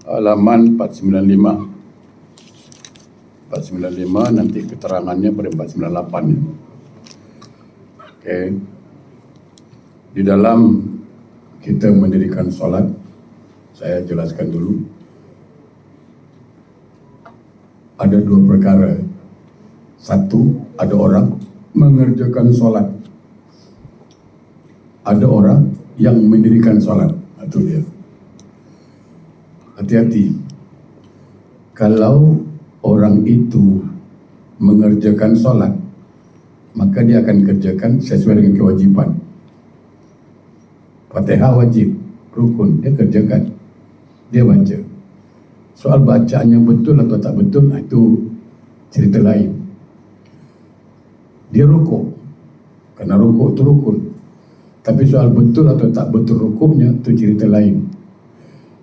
halaman 495. 495 nanti keterangannya pada 498 ya. Oke. Di dalam kita mendirikan solat, saya jelaskan dulu. Ada dua perkara. Satu, ada orang mengerjakan solat. Ada orang yang mendirikan solat. Itu dia. Hati-hati. Kalau orang itu mengerjakan solat, maka dia akan kerjakan sesuai dengan kewajiban. Fatihah wajib, rukun, dia kerjakan, dia baca. Soal bacaannya betul atau tak betul, itu cerita lain. Dia rukuk, karena rukuk itu rukun. Tapi soal betul atau tak betul rukuknya, itu cerita lain.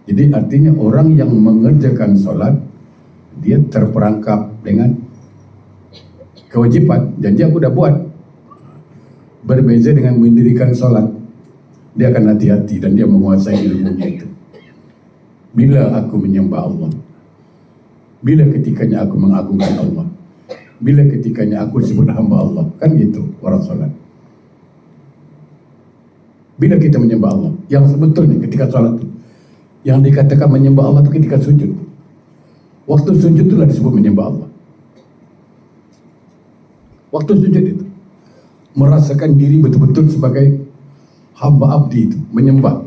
Jadi artinya orang yang mengerjakan solat, dia terperangkap dengan kewajiban, janji aku dah buat. Berbeza dengan mendirikan solat, dia akan hati-hati dan dia menguasai ilmunya itu. Bila aku menyembah Allah, bila ketikanya aku mengagungkan Allah, bila ketikanya aku disebut hamba Allah, kan gitu orang solat. Bila kita menyembah Allah, yang sebetulnya ketika solat itu, yang dikatakan menyembah Allah itu ketika sujud. Waktu sujud itulah disebut menyembah Allah. Waktu sujud itu merasakan diri betul-betul sebagai hamba abdi itu, menyembah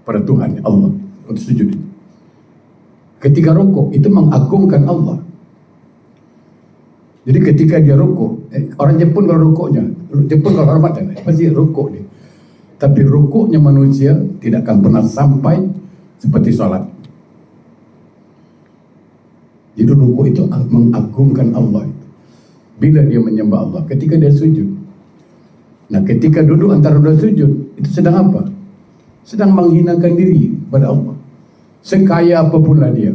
pada Tuhan Allah waktu sujud itu. Ketika rukuk itu mengagungkan Allah. Jadi ketika dia rukuk, orang Jepun kalau rukuknya, Jepun kalau hormat pasti rukuk dia. Tapi rukuknya manusia tidak akan pernah sampai seperti sholat. Jadi rukuk itu mengagungkan Allah itu. Bila dia menyembah Allah, ketika dia sujud. Nah, ketika duduk antara dua sujud, itu sedang apa? Sedang menghinakan diri pada Allah. Sekaya apapun lah dia,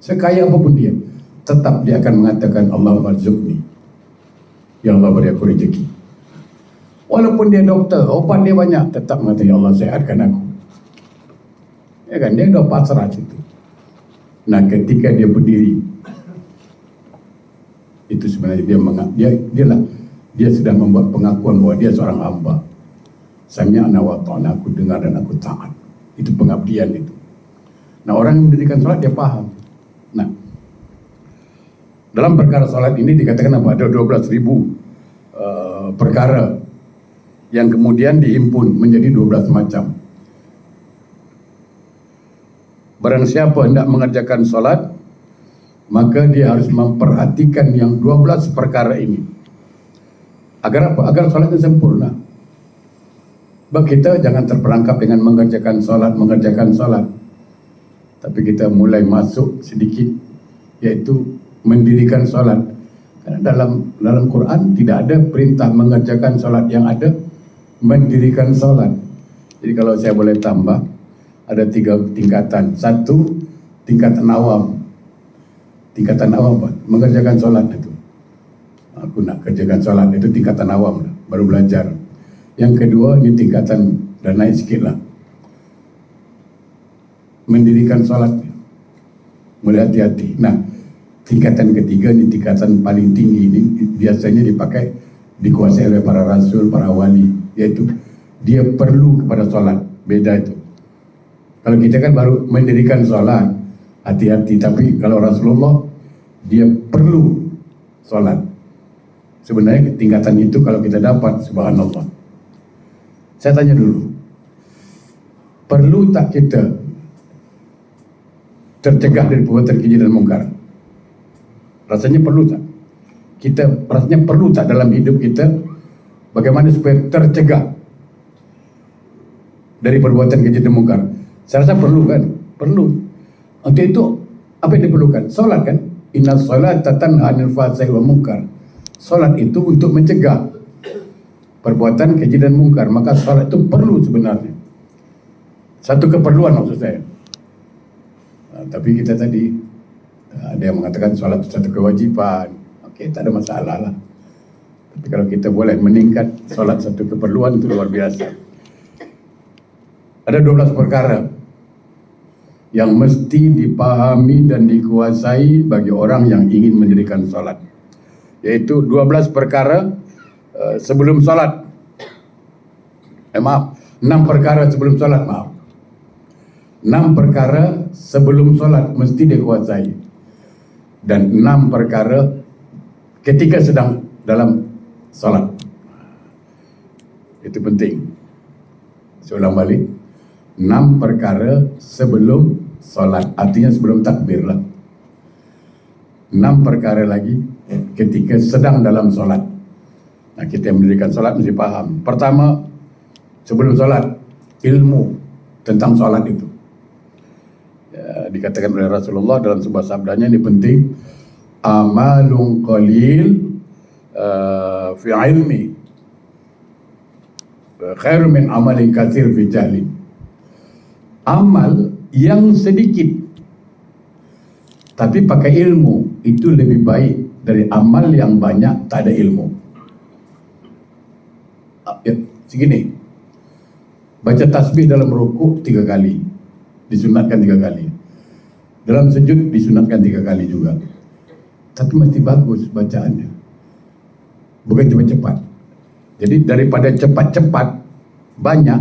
sekaya apapun dia, tetap dia akan mengatakan Allahumma rzuqni, ya Allah beri aku rezeki. Walaupun dia dokter, obat dia banyak, tetap mengatakan ya Allah sehatkan aku. Ya kan, dia dah pasrah situ. Nah, ketika dia berdiri, itu sebenarnya dia sudah membuat pengakuan bahwa dia seorang hamba. Sami'na wa ta'na, aku dengar dan aku taat. Itu pengabdian itu. Nah, orang yang mendirikan sholat dia paham. Nah, dalam perkara sholat ini dikatakan apa? Ada 12.000 perkara yang kemudian dihimpun menjadi 12 macam. Barang siapa hendak mengerjakan sholat, maka dia harus memperhatikan yang 12 perkara ini. Agar apa? Agar sholatnya sempurna. Sebab kita jangan terperangkap dengan mengerjakan sholat. Tapi kita mulai masuk sedikit, yaitu mendirikan sholat. Karena dalam Quran tidak ada perintah mengerjakan sholat, yang ada mendirikan sholat. Jadi kalau saya boleh tambah, ada 3 tingkatan. Satu, tingkatan awam. Tingkatan awam apa? Mengerjakan sholat itu. Aku nak kerjakan sholat, itu tingkatan awam, baru belajar. Yang kedua, ini tingkatan dan naik sikit lah. Mendirikan sholat, mulai hati-hati. Nah, tingkatan ketiga, ini tingkatan paling tinggi, ini biasanya dipakai, dikuasai oleh para rasul, para wali, yaitu dia perlu kepada sholat. Beda itu. Kalau kita kan baru mendirikan sholat, hati-hati. Tapi kalau Rasulullah, dia perlu sholat. Sebenarnya tingkatan itu kalau kita dapat, subhanallah. Saya tanya dulu, perlu tak kita tercegah dari perbuatan keji dan mungkar? Rasanya perlu tak? Kita rasanya perlu tak dalam hidup kita, bagaimana supaya tercegah dari perbuatan keji dan mungkar? Saya rasa perlu kan? Perlu. Untuk itu, apa yang diperlukan? Solat kan? Inna sholata tanha 'anil fahsya'i wal munkar. Solat itu untuk mencegah perbuatan keji dan mungkar. Maka solat itu perlu sebenarnya. Satu keperluan maksud saya. Tapi kita tadi ada yang mengatakan solat itu satu kewajiban. Okey, tak ada masalah lah. Tapi kalau kita boleh meningkat solat satu keperluan, itu luar biasa. Ada 12 perkara. yang mesti dipahami dan dikuasai bagi orang yang ingin mendirikan solat, yaitu 12 perkara sebelum solat. Maaf, 6 perkara sebelum solat, maaf. 6 perkara sebelum solat mesti dikuasai, dan 6 perkara ketika sedang dalam solat. Itu penting. Saya ulang balik, 6 perkara sebelum solat, artinya sebelum takbir lah. 6 perkara lagi ketika sedang dalam solat. Nah, kita yang mendirikan solat mesti paham. Pertama, sebelum solat, ilmu tentang solat itu. Ya, dikatakan oleh Rasulullah dalam sebuah sabdanya, ini penting, amalun qalil fi ilmi khairu min amalin katsir fi jahlin. Amal yang sedikit tapi pakai ilmu itu lebih baik dari amal yang banyak tak ada ilmu. Ya, segini, baca tasbih dalam rukuk 3 kali, disunatkan 3 kali. Dalam sujud disunatkan 3 kali juga. Tapi mesti bagus bacaannya, bukan cuma cepat. Jadi daripada cepat-cepat banyak,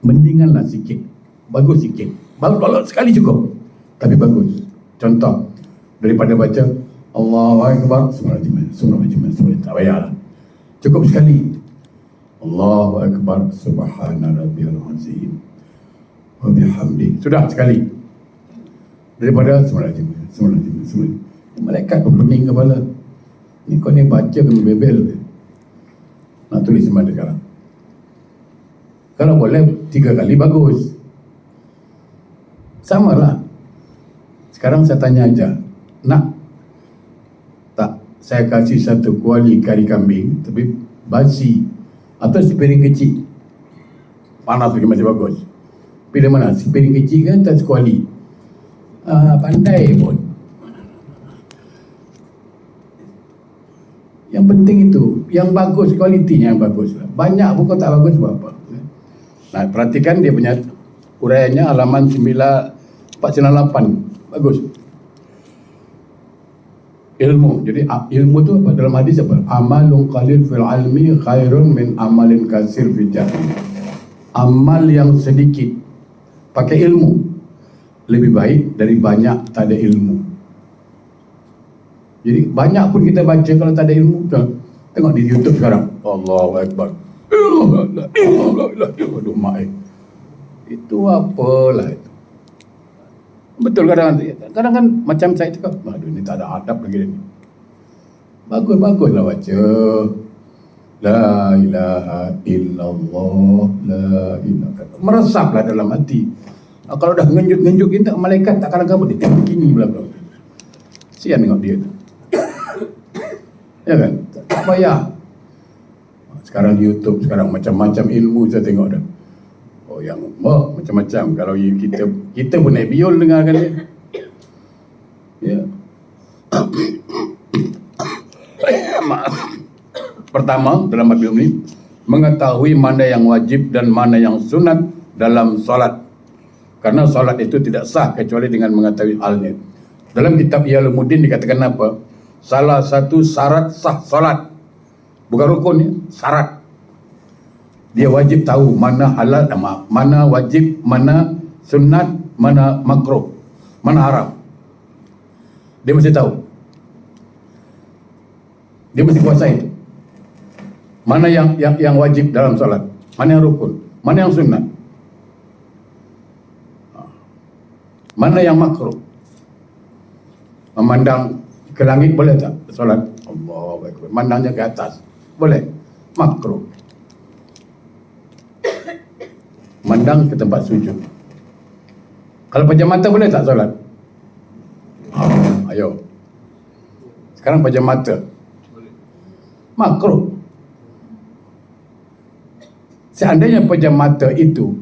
mendinganlah sikit, bagus sikit. Bagus sekali cukup, tapi bagus. Contoh, daripada baca Allahu Akbar, Bismillahirrahmanirrahim, tak payahlah, cukup sekali. Allahu Akbar, Subhana Rabbiyal Azim wa bihamdi, sudah sekali. Daripada Bismillahirrahmanirrahim, malaikat berpening kepala, ni kau ni baca ke bebel ke? Nak tulis semua sekarang. Kalau boleh 3 kali bagus. Sama lah. Sekarang saya tanya aja, nak tak saya kasih 1 kuali kari kambing tapi basi, atau sepiring kecil panas lagi masih bagus, pilih mana? Sepiring kecil kan atau sekuali? Pandai pun. Yang penting itu, yang bagus, kualitinya yang bagus. Banyak pun tak bagus buat apa. Nah, perhatikan dia punya uraiannya, halaman 498. Bagus. Ilmu. Jadi ilmu tu apa? Dalam hadis apa? Amalun qalil fil ilmi khairun min amalin katsir fil jahil. Amal yang sedikit pakai ilmu lebih baik dari banyak tak ada ilmu. Jadi banyak pun kita baca, kalau tak ada ilmu, tengok di YouTube sekarang, Allahu Akbar, aduh mak, itu apalah itu. Betul, kadang kan macam saya cakap, aduh ini tak ada adab lagi ni. Baguslah baca La ilaha illallah, la ilaha, meresaplah dalam hati. Kalau dah ngenjuk kita, malaikat tak kalah-kalah, dia tengok kini belakang. Sian tengok dia tu. Ya kan? Tak payah. Sekarang YouTube, sekarang macam-macam ilmu saya tengok dah. Oh, yang macam-macam. Kalau kita pun naik biol dengarkan dia. Ya. Pertama, dalam bab ini, mengetahui mana yang wajib dan mana yang sunat dalam solat. Karena solat itu tidak sah kecuali dengan mengetahui halnya. Dalam kitab Ihya'ulumuddin dikatakan apa? Salah satu syarat sah solat, bukan rukun ya, syarat. Dia wajib tahu mana halal, mana wajib, mana sunat, mana makruh, mana haram. Dia mesti tahu. Dia mesti kuasai itu. Mana yang wajib dalam solat, mana yang rukun, mana yang sunat, mana yang makruh. Memandang ke langit boleh tak solat? Allahu Akbar. Mandangnya ke atas boleh? Makruh. Mandang ke tempat sujud. Kalau pejam mata boleh tak solat? Ayo. Sekarang pejam mata. Makruh. Seandainya pejam mata itu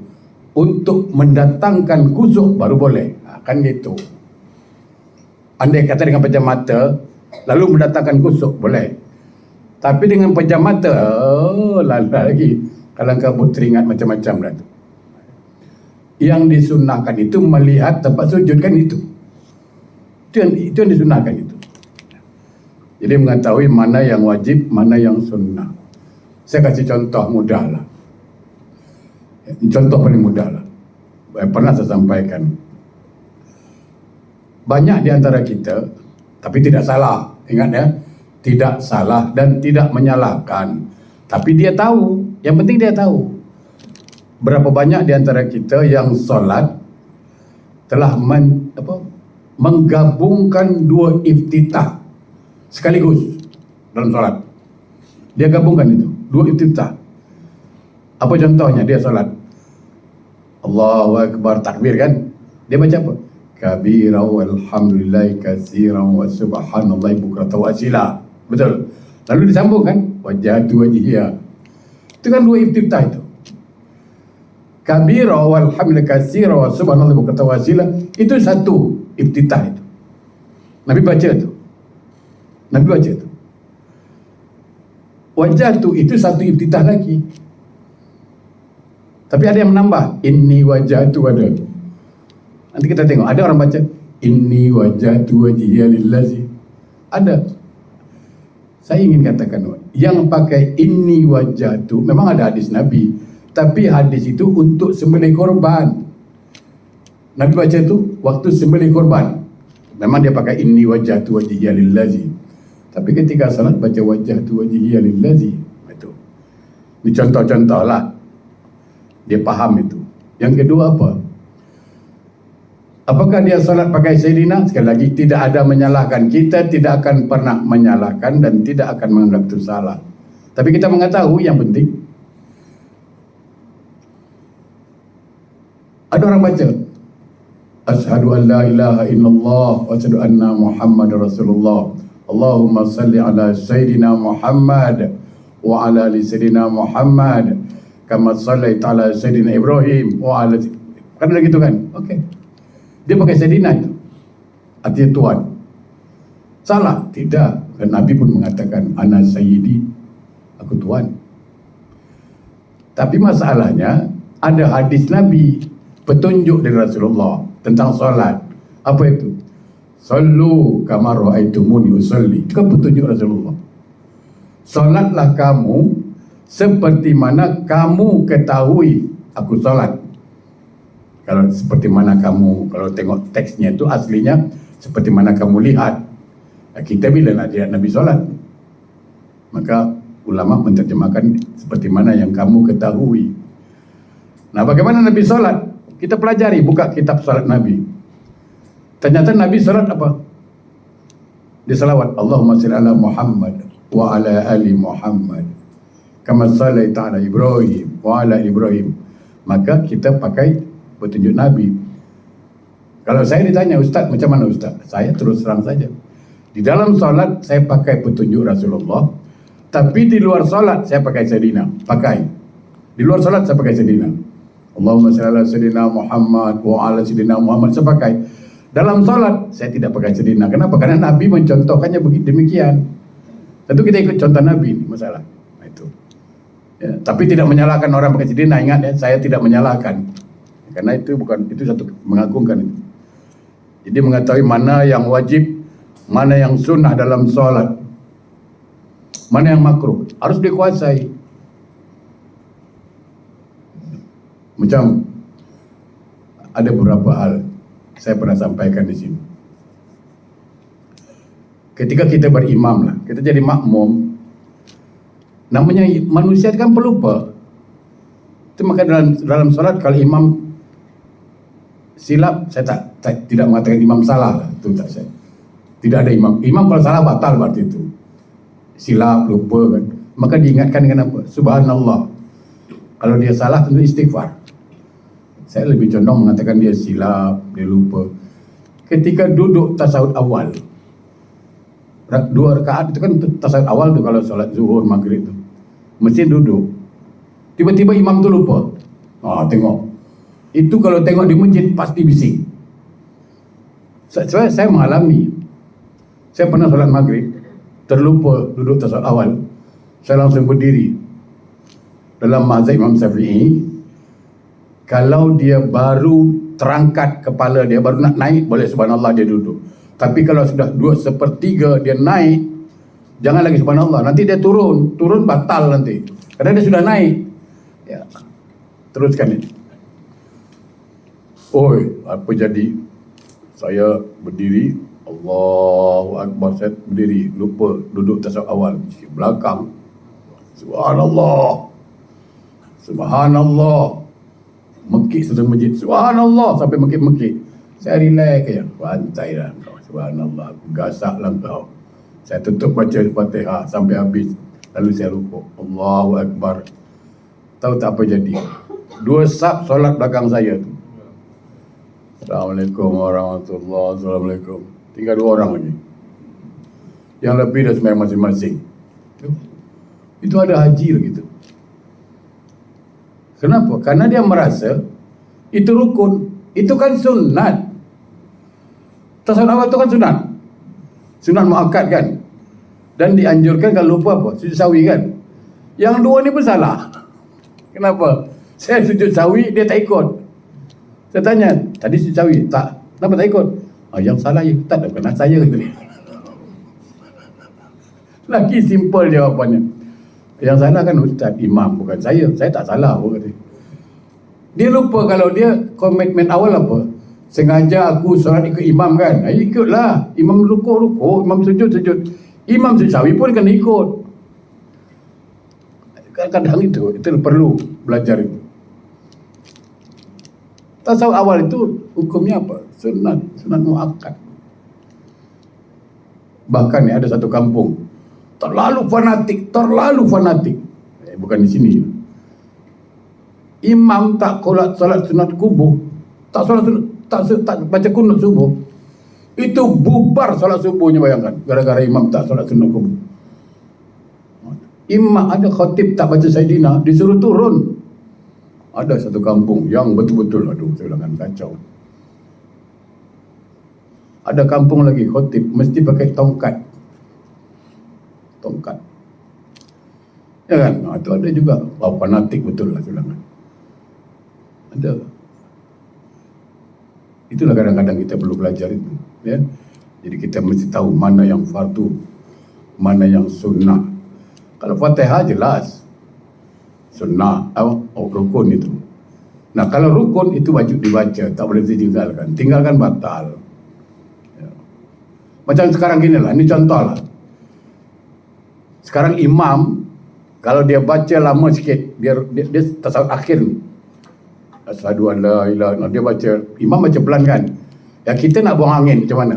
untuk mendatangkan khusyuk baru boleh. Kan gitu. Andai kata dengan pejam mata lalu mendatangkan khusyuk boleh. Tapi dengan pejam mata, lagi kalang kabut teringat macam-macam lah tu. Yang disunahkan itu melihat tempat sujud kan itu. Itu yang disunahkan itu. Jadi mengetahui mana yang wajib, mana yang sunnah. Saya kasih contoh mudah lah. Contoh paling mudah lah. Pernah saya sampaikan. Banyak di antara kita, tapi tidak salah. Ingat ya, tidak salah dan tidak menyalahkan. Tapi dia tahu, yang penting dia tahu. Berapa banyak di antara kita yang solat telah menggabungkan dua iftitah sekaligus dalam solat. Dia gabungkan itu, dua iftitah. Apa contohnya? Dia solat Allahu Akbar, takbir kan? Dia baca apa? Kabira walhamdulillahi katsiran wa subhanallahi bukratan wa asila. Betul. Lalu disambung kan? Wajhatu wajhiya. Itu kan dua iftitah itu. Kabira walhamdulillahi katsiran wa subhanallahi bukratan wa asila. Itu satu iftitah itu. Nabi baca itu. Nabi baca itu. Wajhatu itu satu iftitah lagi. Tapi ada yang menambah, inni wajhatu ada. Nanti kita tengok, ada orang baca inni wajhatu wajhiya lillazi. Ada. Saya ingin katakan, yang pakai inni wajhatu memang ada hadis Nabi, tapi hadis itu untuk sembelih korban. Nabi baca itu waktu sembelih korban. Memang dia pakai inni wajhatu wajhiya lillazi. Tapi ketika salat baca wajhatu wajhiya lillazi. Itu. Ini contoh-contoh lah. Dia faham itu. Yang kedua apa? Apakah dia salat pakai Sayyidina? Sekali lagi, tidak ada menyalahkan. Kita tidak akan pernah menyalahkan dan tidak akan menganggap itu salah. Tapi kita mengetahui yang penting. Ada orang baca Asyhadu an la ilaha illallah wa asyhadu anna Muhammadar Rasulullah. Allahumma salli ala Sayyidina Muhammad wa ala ali Sayyidina Muhammad kama sallaita ala Sayyidina Ibrahim wa ala. Kan ada gitu kan? Okey. Dia pakai Sayyidina itu. Artinya Tuhan. Salah? Tidak. Dan Nabi pun mengatakan ana sayyidi, aku Tuhan. Tapi masalahnya ada hadis Nabi, petunjuk dari Rasulullah tentang solat. Apa itu? Sallu kama ra'aitumuni usolli. Itu kan petunjuk Rasulullah. Solatlah kamu seperti mana kamu ketahui aku solat. Kalau seperti mana kamu, kalau tengok teksnya itu aslinya seperti mana kamu lihat. Kita bila nak lihat Nabi solat, maka ulama menerjemahkan seperti mana yang kamu ketahui. Nah, bagaimana Nabi solat? Kita pelajari, buka kitab solat Nabi. Ternyata Nabi solat apa? Dia salawat, Allahumma shalli ala Muhammad wa ala ali Muhammad kama shallaita ala Ibrahim wa ala Ibrahim. Maka kita pakai petunjuk Nabi. Kalau saya ditanya, Ustaz, macam mana Ustaz? Saya terus terang saja. Di dalam solat saya pakai petunjuk Rasulullah, tapi di luar solat saya pakai Sayyidina. Pakai. Di luar solat saya pakai Sayyidina. Allahumma shalli ala Sayyidina Muhammad wa ala Sayyidina Muhammad, saya pakai. Dalam solat saya tidak pakai Sayyidina. Kenapa? Karena Nabi mencontohkannya begitu demikian. Tentu kita ikut contoh Nabi ini masalah. Nah, itu. Ya, tapi tidak menyalahkan orang pakai Sayyidina. Ingat ya, saya tidak menyalahkan. Karena itu bukan, itu satu mengagungkan itu. Jadi mengetahui mana yang wajib, mana yang sunnah dalam solat, mana yang makruh, harus dikuasai. Macam ada beberapa hal saya pernah sampaikan di sini. Ketika kita berimam lah, kita jadi makmum, namanya manusia kan pelupa. Itu maka dalam solat kalau imam silap, saya tidak mengatakan imam salah, itu tak saya. Tidak ada imam. Imam kalau salah batal berarti itu. Silap, lupa kan. Maka diingatkan dengan apa? Subhanallah. Kalau dia salah tentu istighfar. Saya lebih condong mengatakan dia silap, dia lupa. Ketika duduk tasawuf awal, 2 rakaat itu kan tasawuf awal tu kalau solat zuhur, maghrib tu. Mesti duduk. Tiba-tiba imam tu lupa. Tengok. Itu kalau tengok di masjid pasti bising. Saya mengalami. Saya pernah solat maghrib, terlupa duduk tasawuf awal. Saya langsung berdiri. Dalam mazhab Imam Syafi'i, Kalau dia baru terangkat kepala dia, baru nak naik, boleh subhanallah dia duduk. Tapi kalau sudah 2/3 dia naik, jangan lagi subhanallah. Nanti dia turun batal nanti. Karena dia sudah naik. Ya. Teruskan ini. Oi, apa jadi? Saya berdiri, Allahu Akbar, saya berdiri, lupa duduk tasawuf awal, belakang. Subhanallah. Subhanallah. Mekik satu masjid, subhanallah, sampai mekik-mekik. Saya relax je, santai lah kau. Subhanallah, aku gasak lah kau. Saya tutup baca Fatihah sampai habis. Lalu saya rukuk. Allahu Akbar. Tahu tak apa jadi? 2 saf solat belakang saya tu. Assalamualaikum warahmatullahi wabarakatuh. Assalamualaikum. Tinggal 2 orang lagi. Yang lebih dah sembahyang masing-masing. Itu ada haji lagi tu. Kenapa? Karena dia merasa itu rukun. Itu kan sunat. Tasawuf awal itu kan sunat. Sunat muakkad kan. Dan dianjurkan kalau lupa apa? Sujud sawi kan. Yang 2 ni pun salah. Kenapa? Saya sujud sawi, dia tak ikut. Saya tanya, tadi sujud sawi? Tak. Kenapa tak ikut? Yang salah ya, tak ada kena saya. Lagi simple jawapannya. Yang salah kan ustaz, imam, bukan saya. Saya tak salah pun kata. Dia lupa kalau dia komitmen awal apa? Sengaja aku solat ikut imam kan. Ikutlah. Imam rukuk, imam sujud. Imam sujud sawi pun kena ikut. Kadang-kadang itu perlu belajar itu. Tasawuf awal itu hukumnya apa? Sunat muakkad. Bahkan ya, ada satu kampung terlalu fanatik. Bukan di sini. Imam tak solat sunat subuh, tak baca kunut subuh. Itu bubar solat subuhnya, bayangkan. Gara-gara imam tak solat sunat subuh. Imam ada khatib tak baca Sayyidina, disuruh turun. Ada satu kampung yang betul-betul, aduh, saya bilang kacau. Ada kampung lagi khatib mesti pakai tongkat. Ya kan? Itu ada juga. Fanatik betul lah bilang. Ada. Itulah kadang-kadang kita perlu belajar itu, ya. Jadi kita mesti tahu mana yang fardu, mana yang sunnah. Kalau Fatihah jelas sunnah, rukun itu. Nah, kalau rukun itu wajib dibaca, tak boleh ditinggalkan. Tinggalkan batal. Ya. Macam sekarang gini lah, ini contoh lah. Sekarang imam, kalau dia baca lama sikit, dia tasawuf akhir ni. Asyhadu an la ilaha illallah, dia baca, imam baca pelan kan. Ya, kita nak buang angin macam mana?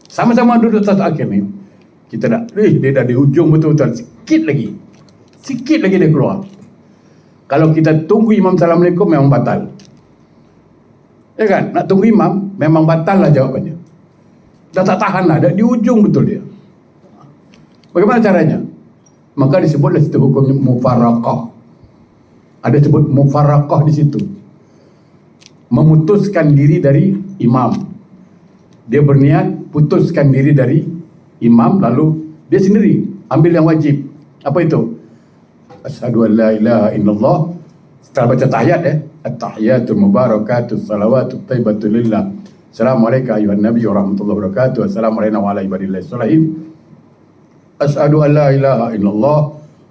Sama-sama duduk tasawuf akhir ni. Kita nak, dia dah di hujung betul-betul. Sikit lagi dia keluar. Kalau kita tunggu imam Assalamualaikum, memang batal. Ya kan? Nak tunggu imam, memang batal lah jawapannya. Dah tak tahan lah, dah di hujung betul dia. Bagaimana caranya? Maka disebutlah situ hukumnya mufaraqah. Ada sebut mufaraqah di situ. Memutuskan diri dari imam. Dia berniat putuskan diri dari imam, lalu dia sendiri ambil yang wajib. Apa itu? Asyhadu an la ilaha illallah. Setelah baca tahiyat, at-tahiyatul mubarakatus salawatut thayyibatu lillah. Assalamualaikum ayuhan nabi wa rahmatullahi wabarakatuh. Assalamualaikum wa ala ibadillahi sholihin. Asyhadu an la ilaha illallah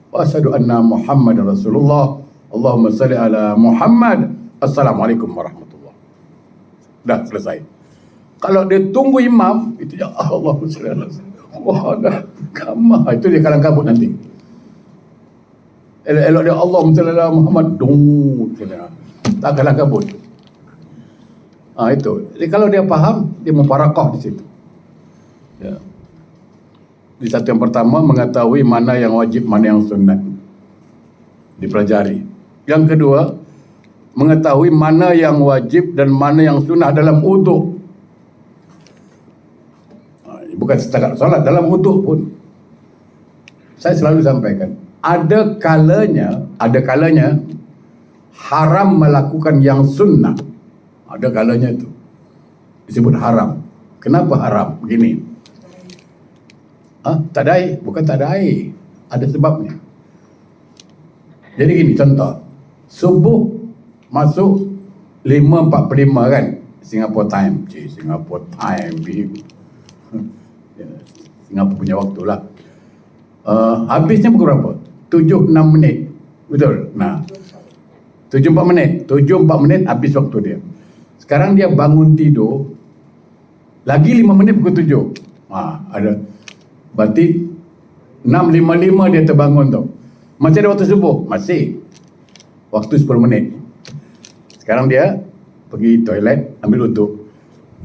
wa asyhadu anna Muhammadar Rasulullah. Allahumma salli ala Muhammad. Assalamualaikum warahmatullahi. Dah selesai. Kalau dia tunggu imam, itu ya Allah salli ala. Wah, dah kamah. Itu dia kalang kabut nanti. Elok dia Allahumma salli ala Muhammad. Tak kalang kabut. Itu. Jadi kalau dia faham, dia mufaraqah di situ. Ya. Di satu yang pertama, mengetahui mana yang wajib, mana yang sunat, dipelajari. Yang kedua, mengetahui mana yang wajib dan mana yang sunnah dalam wudu. Bukan setakat solat, dalam wudu pun. Saya selalu sampaikan, ada kalanya haram melakukan yang sunnah. Ada kalanya itu disebut haram. Kenapa haram? Begini. Tak ada air? Bukan tak ada air. Ada sebabnya. Jadi gini contoh. Subuh masuk 5.45 kan, Singapore time. Singapore time. Singapura punya waktu lah. Habisnya pukul berapa? 7.06 menit. Betul? Nah, 7.04 menit. 7.04 menit habis waktu dia. Sekarang dia bangun tidur, lagi 5 menit pukul 7. Ada. Berarti 6.55 dia terbangun tu. Masih ada waktu subuh? Masih. Waktu 10 menit. Sekarang dia pergi toilet, ambil uduk.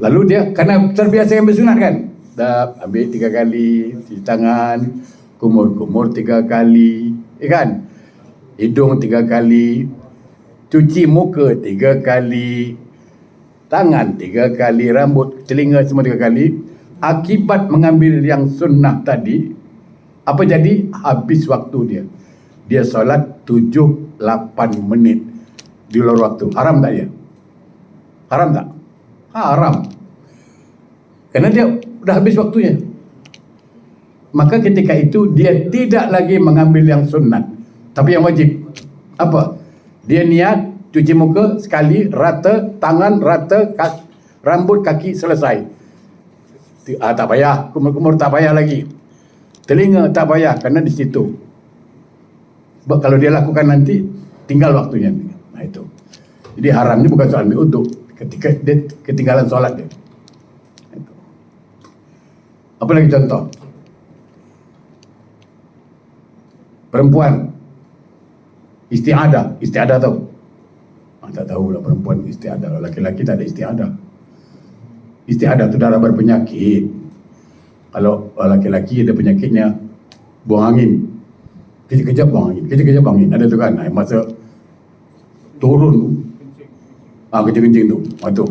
Lalu dia, kerana terbiasa ambil sunat kan? Dah ambil 3 kali, cuci tangan, kumur-kumur 3 kali, kan? Hidung 3 kali, cuci muka 3 kali, tangan 3 kali, rambut, telinga semua 3 kali. Akibat mengambil yang sunnah tadi, apa jadi? Habis waktu dia. Dia solat 7-8 menit di luar waktu. Haram tak dia? Haram tak? Haram. Kerana dia dah habis waktunya. Maka ketika itu dia tidak lagi mengambil yang sunat, tapi yang wajib. Apa? Dia niat cuci muka sekali, rata, tangan rata, rambut, kaki selesai. Tak payah, kumur-kumur tak payah lagi. Telinga tak payah, kerana di situ. Sebab kalau dia lakukan nanti, tinggal waktunya. Nah itu. Jadi haram ni bukan soal ambil uduk, ketika dia ketinggalan solat dia. Itu. Apa lagi contoh? Perempuan istiadah tahu? Tak tahu lah perempuan istiadah. Laki-laki tak ada istiadah. Istiadah tu darah berpenyakit. Kalau laki-laki ada penyakitnya buang angin, kejap-kejap buang angin, kejap-kejap buang angin. Ada tu kan, masa turun kencing-kencing tu, tu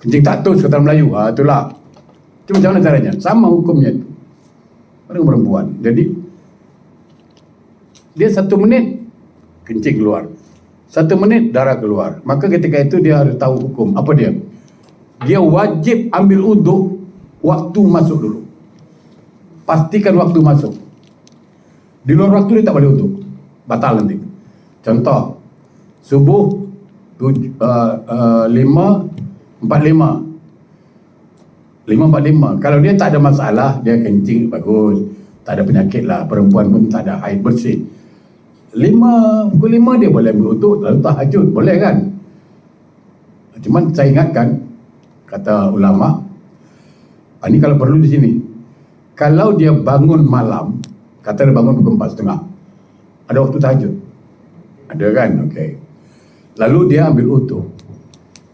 kencing tatus kata Melayu, itulah. Itu macam mana caranya? Sama hukumnya tu. Orang perempuan. Jadi dia 1 minit kencing keluar, 1 menit darah keluar. Maka ketika itu dia harus tahu hukum. Apa dia? Dia wajib ambil uduk waktu masuk dulu. Pastikan waktu masuk. Di luar waktu dia tak boleh uduk, batal nanti. Contoh, subuh 5.45. Kalau dia tak ada masalah, dia kencing bagus, tak ada penyakit lah, perempuan pun tak ada haid, bersih. Pukul 5 dia boleh ambil uduk, lalu tahajud, boleh kan? Cuman saya ingatkan, kata ulama, ini kalau perlu di sini, kalau dia bangun malam, kata dia bangun pukul 4.30, ada waktu tahajud, ada kan? Okey. Lalu dia ambil uduk,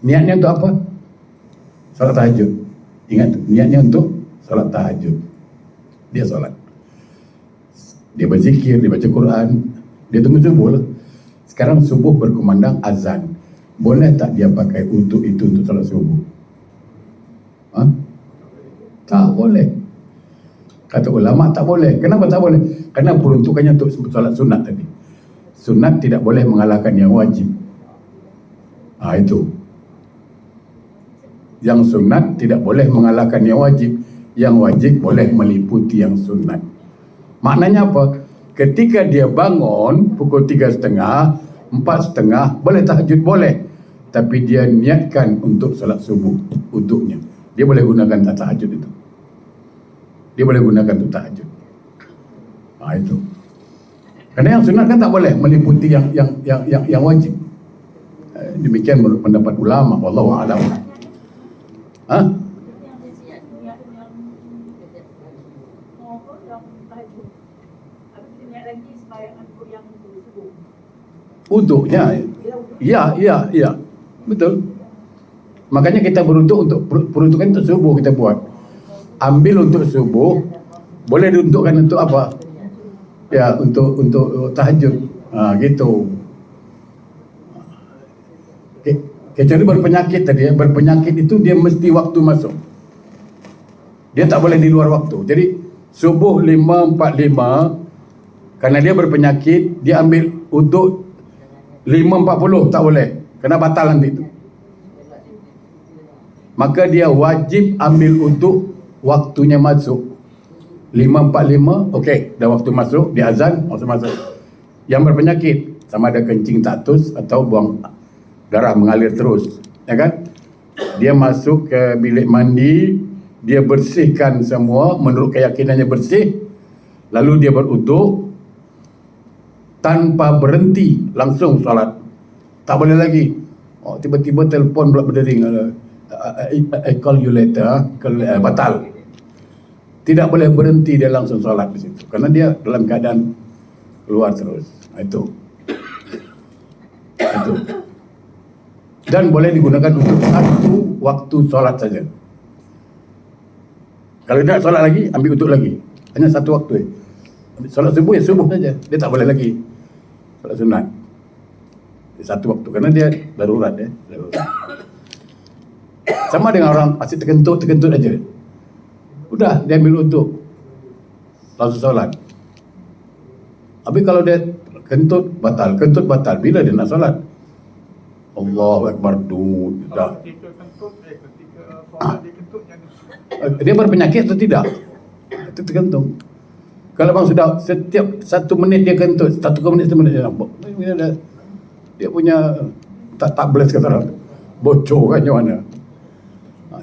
niatnya untuk apa? Salat tahajud. Ingat, niatnya untuk salat tahajud. Dia salat, dia berzikir, dia baca Quran, dia tunggu subuh lah. Sekarang subuh berkumandang azan, boleh tak dia pakai uduk itu untuk salat subuh? Tak boleh. Kata ulama tak boleh. Kenapa tak boleh? Kerana peruntukannya untuk solat sunat tadi. Sunat tidak boleh mengalahkan yang wajib. Itu. Yang sunat tidak boleh mengalahkan yang wajib. Yang wajib boleh meliputi yang sunat. Maknanya apa? Ketika dia bangun pukul 3.30, 4.30, boleh tahajud, boleh. Tapi dia niatkan untuk solat subuh, uduknya. Dia boleh gunakan tak tahajud itu. Dia boleh gunakan untuk tahajud. Itu. Kerana yang sunat kan tak boleh meliputi yang wajib. Demikian menurut pendapat ulama, wallahu a'lam. Uduknya, ya, betul. Makanya kita beruntuk untuk peruntukan untuk subuh kita buat. Ambil untuk subuh, boleh diuntukkan untuk apa? Ya, untuk tahajud. Gitu. Kecuali berpenyakit tadi, berpenyakit itu dia mesti waktu masuk. Dia tak boleh di luar waktu. Jadi subuh 5.45, kerana dia berpenyakit, dia ambil uduk 5.40, tak boleh. Kena batal nanti itu. Maka dia wajib ambil uduk waktunya masuk. 5.45, okey, dah waktu masuk, dia azan, waktu masuk. Yang berpenyakit, sama ada kencing tatus atau buang darah mengalir terus, ya kan? Dia masuk ke bilik mandi, dia bersihkan semua menurut keyakinannya bersih, lalu dia berwuduk tanpa berhenti, langsung solat. Tak boleh lagi. Oh, tiba-tiba telefon pula berdering. I call you later, batal. Tidak boleh berhenti, dia langsung solat di situ. Karena dia dalam keadaan keluar terus. Itu. Dan boleh digunakan untuk satu waktu solat saja. Kalau tidak solat lagi, ambil wuduk lagi. Hanya satu waktu. Solat subuh ya subuh saja. Dia tak boleh lagi solat sunat. Satu waktu, karena dia darurat ya. Sama dengan orang asyik terkentut aja. Udah, dia ambil wuduk, langsung solat. Tapi kalau dia kentut batal. Bila dia nak solat? Allahu Akbar tu dah. Ketika solat dia kentut Dia berpenyakit atau tidak? Itu tergantung. Kalau bang sudah setiap 1 minit dia kentut, 1 minit dia nampak. Dia punya tak bless kata orang. Bocor kan macam mana?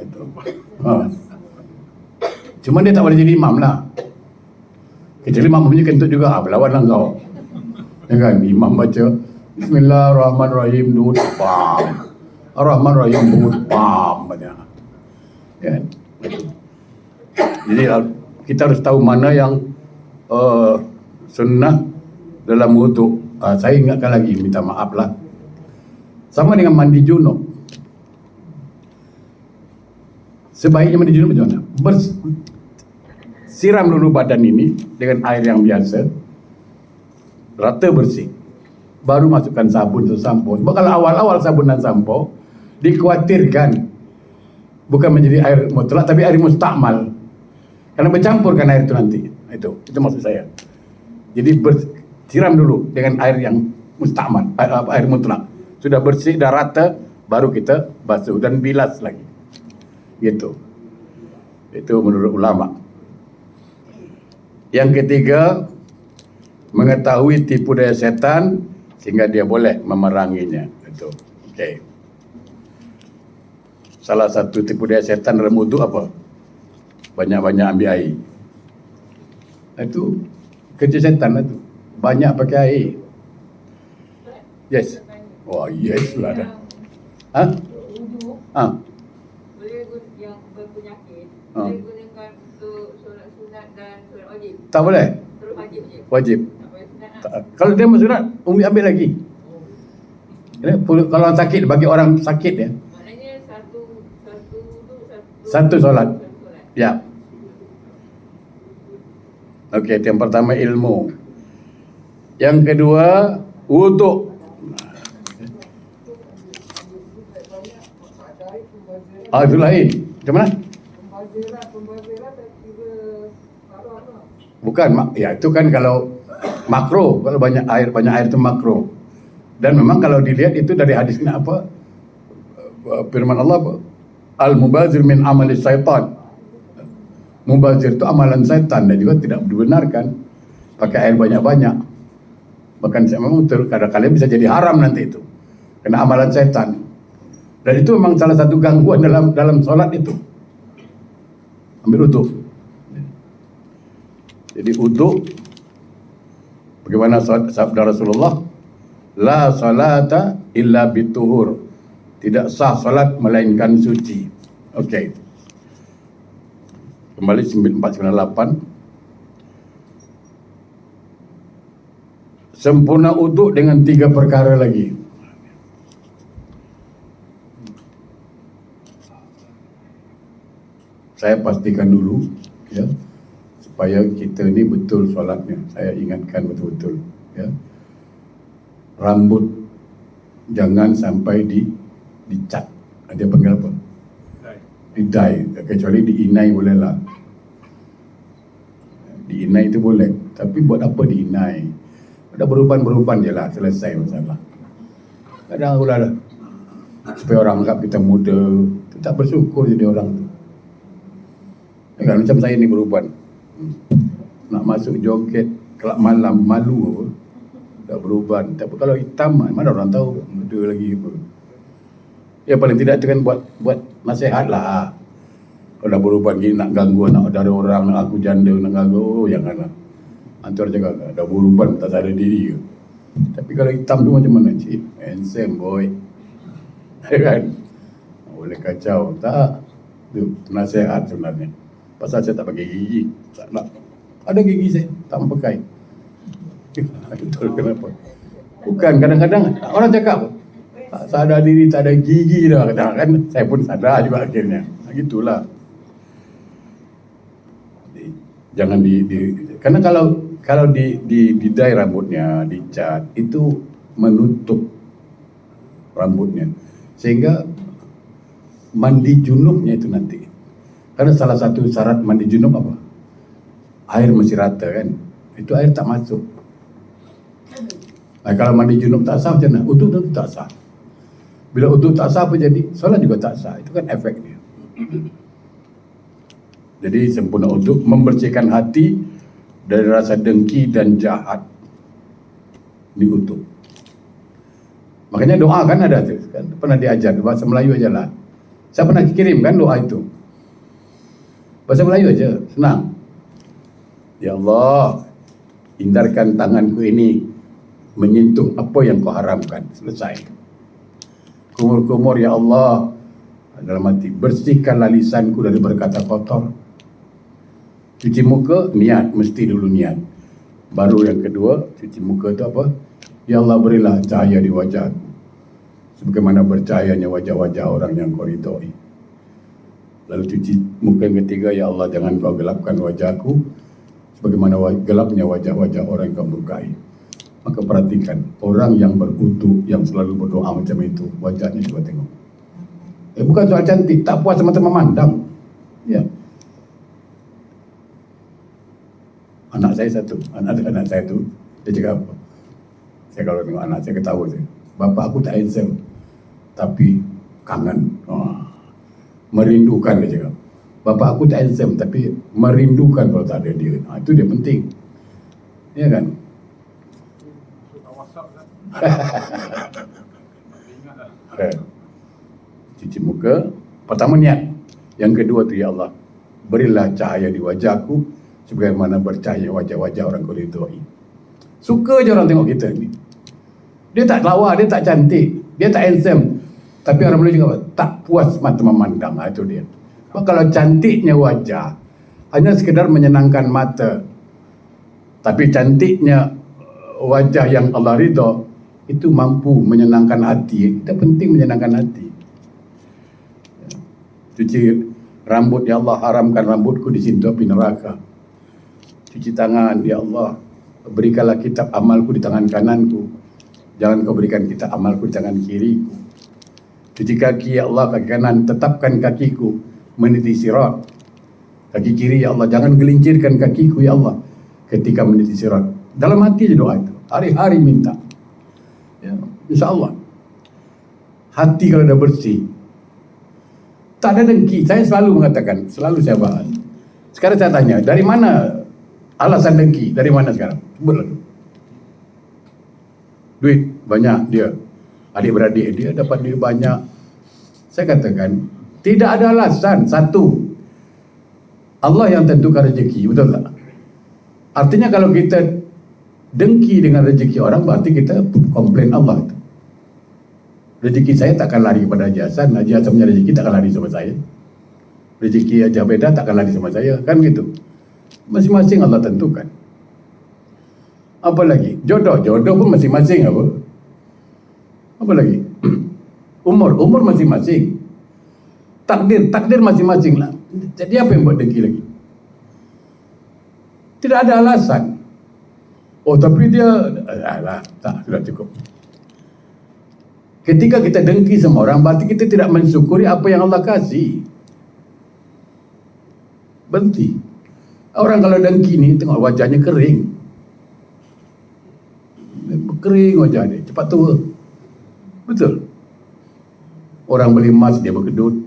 Itu. Cuma dia tak boleh jadi imam lah. Kecuali imam punya kentut juga, berlawan lah kau. Ya kan? Imam baca Bismillahirrahmanirrahim, dud, pam. Ar-Rahmanirrahim, dud, pam. Ya kan? Jadi kita harus tahu mana yang sunnah dalam wuduk. Saya ingatkan lagi, minta maaf lah. Sama dengan mandi junub. Sebaiknya mandi junub macam mana? Siram dulu badan ini dengan air yang biasa, rata bersih. Baru masukkan sabun atau sampo. Sebab kalau awal-awal sabun dan sampo, dikhawatirkan bukan menjadi air mutlak, tapi air mustakmal. Karena bercampurkan air itu nanti. Itu maksud saya. Jadi siram dulu dengan air yang mustakmal, air mutlak. Sudah bersih, dah rata, baru kita basuh dan bilas lagi. Gitu. Itu menurut ulama. Yang ketiga, mengetahui tipu daya setan sehingga dia boleh memeranginya. Itu. Okey. Salah satu tipu daya setan dalam wuduk apa? Banyak-banyak ambil air. Itu kerja setan itu. Banyak pakai air. Yes. Oh, yes lah dah. Ha? Wuduk boleh yang berpenyakit boleh gunakan untuk solat sunat dan solat wajib. Tak boleh? Terus wajib je. Wajib. Tak boleh sunat lah. Kalau dia bersunat, ambil lagi. Kalau orang sakit, bagi orang sakit ya. Maknanya satu Satu solat. Satu solat. Ya. Okey, yang pertama ilmu. Yang kedua, wuduk. Itu lain. Macam mana? Bukan, ya itu kan kalau makro, kalau banyak air itu makro. Dan memang kalau dilihat itu dari hadisnya apa? Firman Allah apa? Al-mubazir min amali syaitan. Mubazir itu amalan syaitan dan juga tidak dibenarkan. Pakai air banyak-banyak. Bahkan memang kadang-kadang bisa jadi haram nanti itu. Karena amalan syaitan. Dan itu memang salah satu gangguan dalam solat itu. Ambil wuduk. Jadi wuduk, bagaimana sabda Rasulullah, la salata illa bituhur. Tidak sah salat melainkan suci. Okey. Kembali 498. Sempurna wuduk dengan 3 perkara lagi. Saya pastikan dulu ya, supaya kita ni betul solatnya. Saya ingatkan betul-betul ya. Rambut jangan sampai dicat. Dia panggil apa? Didai. Kecuali diinai boleh lah. Diinai itu boleh. Tapi buat apa diinai? Ada beruban-beruban je lah, selesai masalah. Kadang ulah lah. Supaya orang anggap kita muda. Tak bersyukur jadi orang tu. Ya kan, macam saya ni beruban. Nak masuk joget kelab malam, malu apa. Tak beruban. Tapi kalau hitam, mana orang tahu muda lagi apa. Ya paling tidak itu kan buat nasihat lah. Kalau dah berubah gini nak ganggu anak dari orang, nak aku janda, nak ganggu, oh janganlah. Antar cakap, dah berubah tak sadar diri ke. Tapi kalau hitam tu macam mana? Cik, handsome boy. Kan? Boleh kacau. Tak. Itu nasihat sebenarnya. Pasal saya tak pakai gigi. Tak nak. Ada gigi saya, tak pakai. Betul kenapa? Bukan, kadang-kadang orang cakap tak sadar diri, tak ada gigi dah. Kan saya pun sadar juga akhirnya. Gitulah. Jangan karena kalau di dye rambutnya, dicat itu menutup rambutnya sehingga mandi junubnya itu nanti. Karena salah satu syarat mandi junub apa? Air mesti rata kan. Itu air tak masuk. Nah, kalau mandi junub tak sah macam mana? Uduk itu tak sah. Bila uduk tak sah apa jadi? Solat juga tak sah. Itu kan efek dia. Jadi sempurna untuk membersihkan hati dari rasa dengki dan jahat. Diutup. Makanya doa kan ada tu, kan pernah diajar bahasa Melayu aja lah. Saya pernah kirim kan doa itu. Bahasa Melayu aja, senang. Ya Allah, hindarkan tanganku ini menyentuh apa yang kau haramkan. Selesai. Kumur-kumur ya Allah, dalam hati, bersihkanlah lisanku dari berkata kotor. Cuci muka, niat, mesti dulu niat. Baru yang kedua, cuci muka itu apa? Ya Allah, berilah cahaya di wajahku sebagaimana bercahayanya wajah-wajah orang yang kau ridhoi. Lalu cuci muka yang ketiga, ya Allah, jangan kau gelapkan wajahku sebagaimana gelapnya wajah-wajah orang yang kau murkai. Maka perhatikan, orang yang berutuk, yang selalu berdoa macam itu, wajahnya coba tengok. Bukan soal cantik, tak puas semata memandang. Ya. Anak saya satu, anak saya tu, dia cakap apa? Saya kalau tengok anak saya ketawa saya. Bapa aku tak handsome, tapi kangen. Merindukan, dia cakap. Bapa aku tak handsome, tapi merindukan kalau tak ada dia. Itu dia penting. Ya kan? WhatsApp kan. Cuci muka. Pertama niat. Yang kedua tu, ya Allah, berilah cahaya di wajahku sebagaimana bercahaya wajah-wajah orang kau ridhoi. Suka je orang tengok kita ni. Dia tak lawa, dia tak cantik, dia tak handsome, tapi orang Melayu juga tak puas mata memandang. Itu dia. Kalau cantiknya wajah hanya sekedar menyenangkan mata, tapi cantiknya wajah yang Allah ridha itu mampu menyenangkan hati. Kita penting menyenangkan hati. Cuci rambut, ya Allah, haramkan rambutku disentuh api neraka. Cuci tangan, ya Allah, berikanlah kitab amalku di tangan kananku, jangan kau berikan kitab amalku di tangan kiriku. Cuci kaki, ya Allah, kaki kanan, tetapkan kakiku meniti sirat. Kaki kiri, ya Allah, jangan gelincirkan kakiku, ya Allah, ketika meniti sirat. Dalam hati je doa itu, hari-hari minta. Ya, insya-Allah. Hati kalau dah bersih, tak ada dengki. Saya selalu mengatakan, selalu saya bahas. Sekarang saya tanya, dari mana alasan dengki? Dari mana sekarang? Sebutlah. Duit banyak dia, adik-beradik dia dapat duit banyak. Saya katakan, tidak ada alasan. Satu, Allah yang tentukan rezeki, betul tak? Artinya kalau kita dengki dengan rezeki orang, berarti kita komplain Allah. Rezeki saya takkan lari kepada Haji Hasan, Haji Hasan punya rezeki takkan lari sama saya. Rezeki Haji Abeda takkan lari sama saya, kan gitu. Masing-masing Allah tentukan. Apa lagi? Jodoh pun masing-masing apa? Apa lagi? Umur masing-masing. Takdir masing-masing lah. Jadi apa yang buat dengki lagi? Tidak ada alasan. Oh tapi dia, tak, sudah cukup. Ketika kita dengki sama orang, berarti kita tidak mensyukuri apa yang Allah kasih. Berhenti. Orang kalau dengki ni, tengok wajahnya kering. Kering wajah dia, cepat tua. Betul. Orang beli emas, dia berkedut.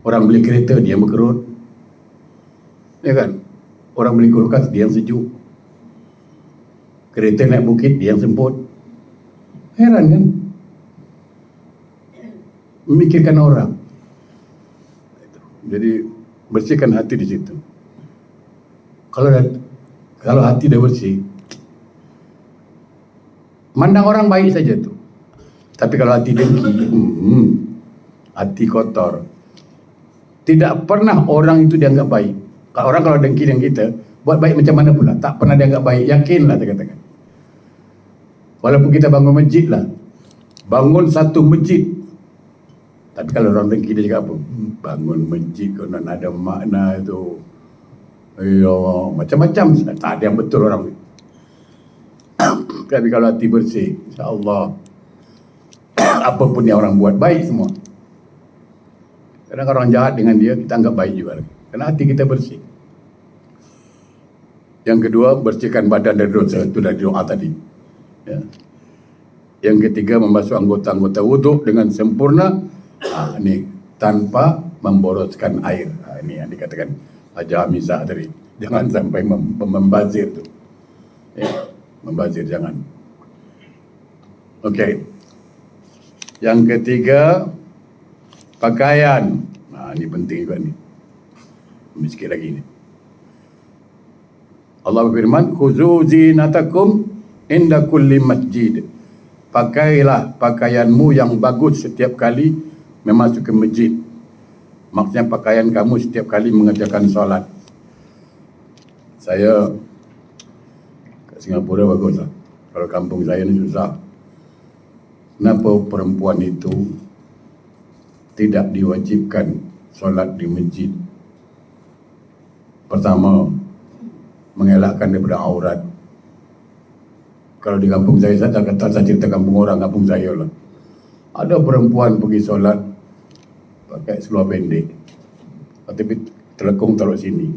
Orang beli kereta, dia berkerut. Ya kan? Orang beli kulkas, dia yang sejuk. Kereta naik bukit, dia yang semput. Heran kan? memikirkan orang. Jadi bersihkan hati di situ. Kalau hati dah bersih, mandang orang baik saja tu. Tapi kalau hati dengki, hati kotor, tidak pernah orang itu dianggap baik. Kalau dengki dengan kita, buat baik macam mana pula, tak pernah dianggap baik. Yakinlah saya katakan. Walaupun kita bangun masjid lah, bangun satu masjid, tapi kalau orang dengki dia cakap apa? Bangun masjid kena ada makna itu. Ayo, macam-macam. Tak ada yang betul orang ni. Tapi kalau hati bersih, insya-Allah apa pun yang orang buat baik semua. Kadang orang jahat dengan dia, kita anggap baik juga lagi. Kerana hati kita bersih. Yang kedua, bersihkan badan dari dosa. Itu dari doa tadi. Ya. Yang ketiga, membasuh anggota-anggota wuduk dengan sempurna. Ini tanpa memboroskan air. Ini yang dikatakan Haji Hamizah tadi. Jangan sampai membazir tu. Ya, membazir jangan. Okey. Yang ketiga, pakaian. Ini penting juga ni. Sikit lagi ni. Allah berfirman, "Khuzu zinatakum inda kulli masjid." Pakailah pakaianmu yang bagus setiap kali memasuki masjid. Maksudnya pakaian kamu setiap kali mengerjakan solat. Saya kat Singapura bagus lah. Kalau kampung saya ni susah. Kenapa perempuan itu tidak diwajibkan solat di masjid? Pertama, mengelakkan daripada aurat. Kalau di kampung saya kata saya cerita kampung orang, kampung saya lah. Ada perempuan pergi solat pakai seluar pendek, tapi telekung taruh sini.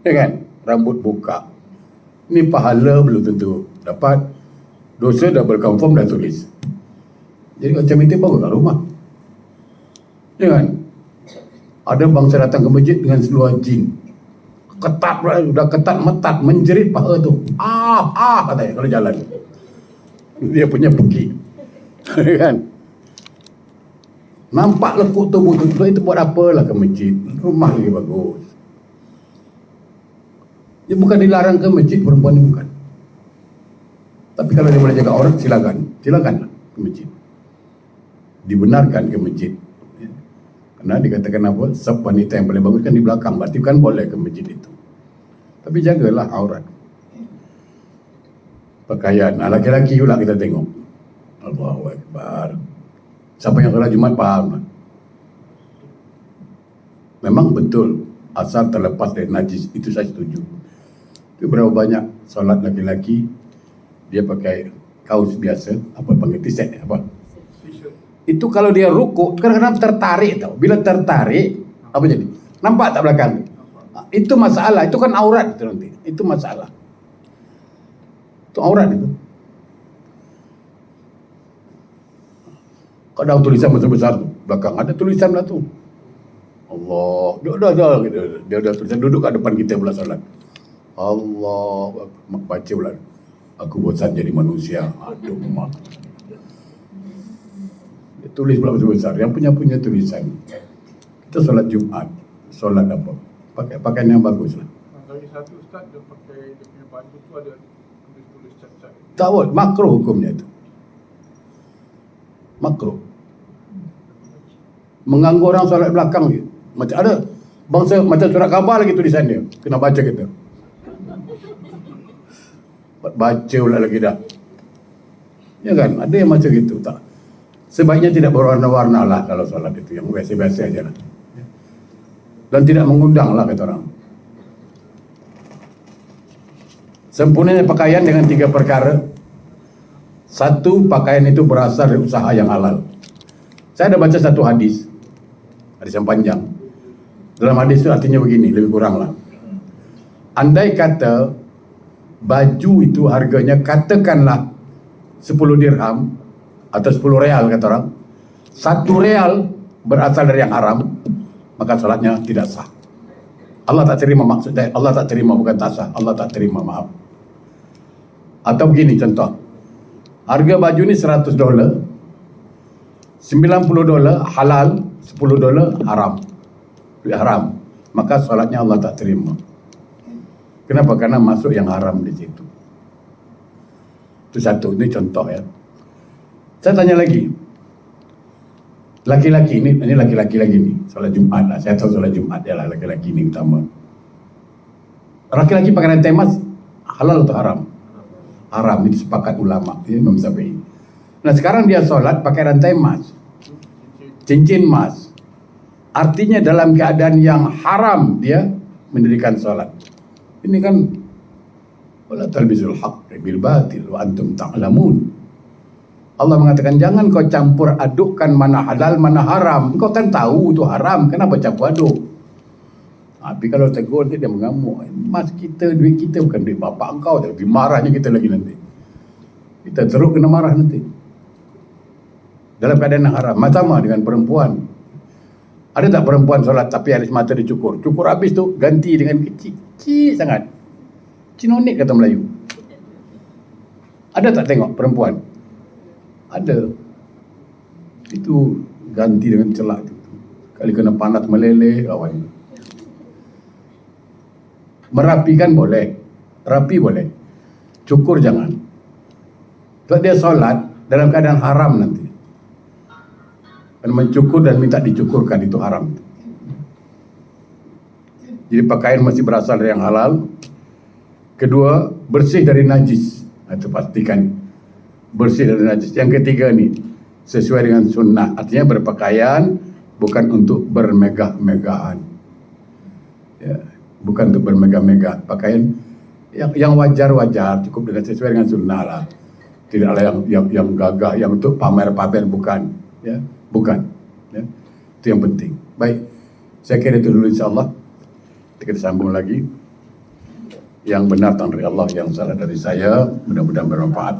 Ya kan? Rambut buka. Ini pahala belum tentu dapat. Dosa double confirm dah tulis. Jadi macam itu baru kat rumah. Ya kan? Ada bangsa datang ke masjid dengan seluar jin. Ketat pula, sudah ketat metat, menjerit paha tu. Katanya kalau jalan. Dia punya pergi. Kan? Nampak lekuk tubuh tu, itu buat apalah ke masjid? Rumah lagi bagus. Dia bukan dilarang ke masjid, perempuan ni bukan. Tapi kalau dia boleh jaga aurat, silakanlah ke masjid. Dibenarkan ke masjid. Karena dikatakan apa? Sab wanita yang paling bagus kan di belakang. Berarti kan boleh ke masjid itu. Tapi jagalah aurat. Pakaian. Laki-laki pula kita tengok. Allahu Akbar. Siapa yang solat Jumat faham lah. Memang betul. Asal terlepas dari najis. Itu saya setuju. Tapi berapa banyak solat laki-laki dia pakai kaos biasa. Apa panggil t-shirt apa? Itu kalau dia rukuk kadang-kadang tertarik tau. Bila tertarik apa jadi? Nampak tak belakang? Itu masalah. Itu kan aurat itu nanti. Itu masalah. Itu aurat itu. Kadang tulisan besar-besar tu belakang ada tulisan lah tu. Allah. Dia udah tulisan duduk kat depan kita pula solat. Allah baca pula. Aku bosan jadi manusia. Aduh mak. Tulis pula besar-besar. Yang punya tulisan. Kita solat Jumat. Solat apa? Pakai pakaian yang bagus lah. Dari satu ustaz dia pakai dia punya baju tu ada tulis-tulis cat-cat. Tak boleh. Makruh hukumnya itu. Makruh. Mengganggu orang solat belakang je. Macam ada bangsa macam surat khabar lagi tulisan dia. Kena baca kita. Baca pula lagi dah. Ya kan? Ada yang macam gitu. Tak. Sebaiknya tidak berwarna-warna lah kalau solat itu. Yang biasa-biasa aja lah. Dan tidak mengundang lah kata orang. Sempurnanya pakaian dengan 3 perkara. Satu, pakaian itu berasal dari usaha yang halal. Saya ada baca satu hadis. Hadis yang panjang. Dalam hadis itu artinya begini, lebih kurang lah. Andai kata baju itu harganya katakanlah 10 dirham atau 10 real kata orang. 1 real berasal dari yang haram, maka salatnya tidak sah. Allah tak terima, maksudnya Allah tak terima, bukan tak sah. Allah tak terima, maaf. Atau begini contoh. Harga baju ni $100. $90 halal, $10 haram. Duit haram. Maka solatnya Allah tak terima. Kenapa? Karena masuk yang haram di situ. Itu satu, ini contoh ya. Saya tanya lagi. Laki-laki ini laki-laki lagi nih, solat Jumat lah. Saya tahu solat Jumat dia lah laki-laki ini utama. Laki-laki pakai rantai emas halal atau haram? Haram, itu sepakat ulama, ini Imam Syafi'i. Nah sekarang dia solat pakai rantai emas, cincin emas. Artinya dalam keadaan yang haram dia mendirikan solat. Ini kan wala talbisul haqq bil batil wa antum ta'lamun. Allah mengatakan jangan kau campur adukkan mana halal mana haram. Kau kan tahu itu haram, kenapa campur aduk? Tapi kalau tegur dia mengamuk. Mas kita, duit kita bukan duit bapak engkau, tapi marahnya kita lagi nanti. Kita terus kena marah nanti. Dalam keadaan yang haram. Sama dengan perempuan. Ada tak perempuan solat tapi alis mata dicukur? Cukur habis tu ganti dengan kecil sangat. Cinonik kata Melayu. Ada tak tengok perempuan? Ada. Itu ganti dengan celak tu. Kali kena panas meleleh lawan. Merapikan boleh. Rapi boleh. Cukur jangan. Kalau dia solat dalam keadaan haram nanti. Dan mencukur dan minta dicukurkan itu haram. Jadi pakaian masih berasal dari yang halal. Kedua, bersih dari najis. Itu pastikan bersih dari najis. Yang ketiga nih, sesuai dengan sunnah. Artinya berpakaian bukan untuk bermegah-megahan. Ya, bukan untuk bermegah-megah. Pakaian yang wajar-wajar, cukup dengan sesuai dengan sunnah lah. Tidaklah yang gagah, yang untuk pamer-pamer, bukan. Ya, bukan. Ya, itu yang penting. Baik, saya kira itu dulu insyaAllah. Kita sambung lagi. Yang benar dari Allah, yang salah dari saya. Mudah-mudahan bermanfaat.